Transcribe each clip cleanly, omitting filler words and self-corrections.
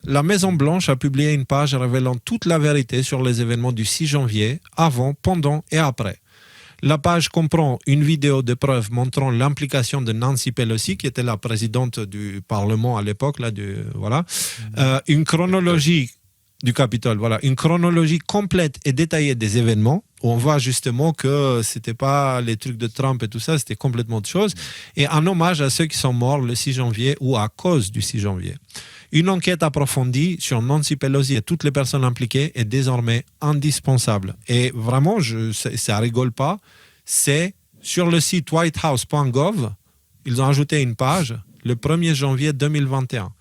la Maison-Blanche a publié une page révélant toute la vérité sur les événements du 6 janvier, avant, pendant et après. La page comprend une vidéo de preuve montrant l'implication de Nancy Pelosi, qui était la présidente du Parlement à l'époque, une chronologie du Capitole, une chronologie complète et détaillée des événements, où on voit justement que c'était pas les trucs de Trump et tout ça, c'était complètement autre chose, et un hommage à ceux qui sont morts le 6 janvier ou à cause du 6 janvier. Une enquête approfondie sur Nancy Pelosi et toutes les personnes impliquées est désormais indispensable. Et vraiment, ça rigole pas, c'est sur le site whitehouse.gov, ils ont ajouté une page le 1er janvier 2021.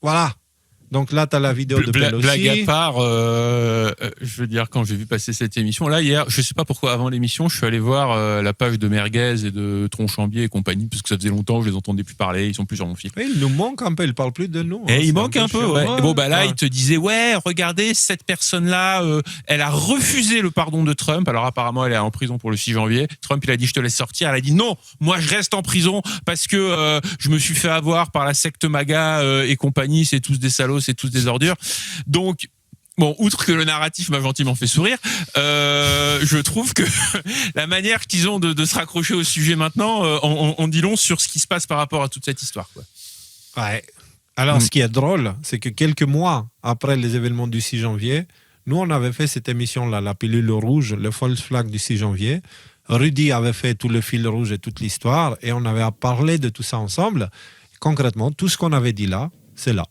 Voilà. Donc là, tu as la vidéo de Pelosi. Blague à part, je veux dire, quand j'ai vu passer cette émission, là, hier, je sais pas pourquoi, avant l'émission, je suis allé voir la page de Merguez et de Tronchambier et compagnie, parce que ça faisait longtemps que je les entendais plus parler, ils sont plus sur mon fil. Oui, il nous manque un peu, ils parlent plus de nous. Et il manque un peu, ouais. Et bon, là, il te disait, regardez, cette personne-là, elle a refusé le pardon de Trump. Alors, apparemment, elle est en prison pour le 6 janvier. Trump, il a dit, je te laisse sortir. Elle a dit, non, moi, je reste en prison parce que je me suis fait avoir par la secte MAGA et compagnie. C'est tous des salauds, c'est tous des ordures. Donc, bon, outre que le narratif m'a gentiment fait sourire, je trouve que la manière qu'ils ont de se raccrocher au sujet maintenant, on dit long sur ce qui se passe par rapport à toute cette histoire, quoi. Ouais. Alors, ce qui est drôle, c'est que quelques mois après les événements du 6 janvier, nous, on avait fait cette émission-là, la pilule rouge, le false flag du 6 janvier. Rudy avait fait tout le fil rouge et toute l'histoire, et on avait parlé de tout ça ensemble. Concrètement, tout ce qu'on avait dit là, c'est là.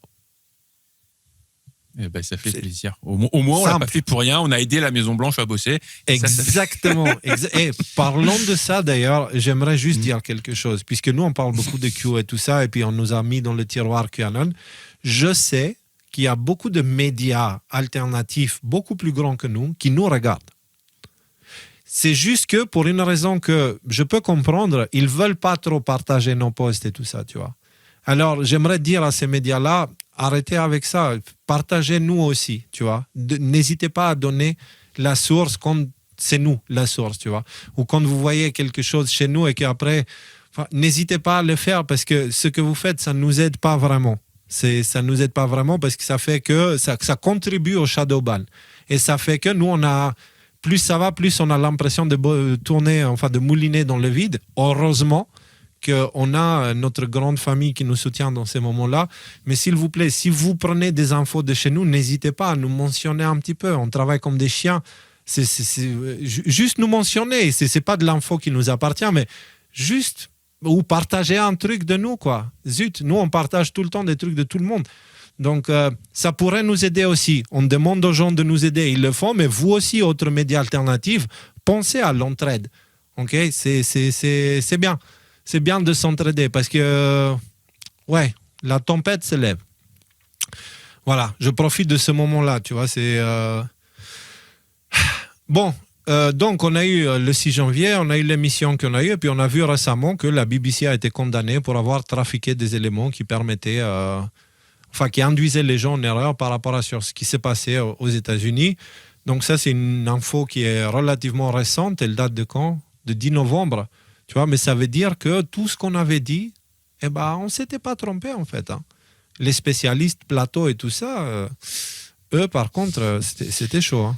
Eh ben, ça fait plaisir. Au moins, on l'a pas fait pour rien. On a aidé la Maison-Blanche à bosser. Exactement. Et parlons de ça, d'ailleurs, j'aimerais juste dire quelque chose. Puisque nous, on parle beaucoup de Q et tout ça, et puis on nous a mis dans le tiroir QAnon. Je sais qu'il y a beaucoup de médias alternatifs, beaucoup plus grands que nous, qui nous regardent. C'est juste que, pour une raison que je peux comprendre, ils ne veulent pas trop partager nos posts et tout ça, tu vois. Alors, j'aimerais dire à ces médias-là, arrêtez avec ça, partagez nous aussi, tu vois. N'hésitez pas à donner la source quand c'est nous la source, tu vois. Ou quand vous voyez quelque chose chez nous et qu'après, n'hésitez pas à le faire parce que ce que vous faites, ça ne nous aide pas vraiment. Ça ne nous aide pas vraiment parce que ça fait que ça contribue au shadow ban. Et ça fait que nous, plus ça va, plus on a l'impression de tourner, de mouliner dans le vide. Heureusement qu'on a notre grande famille qui nous soutient dans ces moments-là. Mais s'il vous plaît, si vous prenez des infos de chez nous, n'hésitez pas à nous mentionner un petit peu. On travaille comme des chiens. C'est juste nous mentionner. C'est pas de l'info qui nous appartient, mais juste ou partager un truc de nous, quoi. Zut, nous, on partage tout le temps des trucs de tout le monde. Donc, ça pourrait nous aider aussi. On demande aux gens de nous aider. Ils le font, mais vous aussi, autres médias alternatifs, pensez à l'entraide. OK ? C'est bien. C'est bien de s'entraider parce que, la tempête se lève. Voilà, je profite de ce moment-là, tu vois, c'est... Bon, donc on a eu le 6 janvier, on a eu l'émission qu'on a eue, et puis on a vu récemment que la BBC a été condamnée pour avoir trafiqué des éléments qui permettaient... qui induisaient les gens en erreur par rapport à ce qui s'est passé aux États-Unis. Donc ça, c'est une info qui est relativement récente, elle date de quand ? De 10 novembre. Tu vois, mais ça veut dire que tout ce qu'on avait dit, on ne s'était pas trompé en fait. Hein. Les spécialistes plateau et tout ça, eux par contre, c'était chaud. Hein.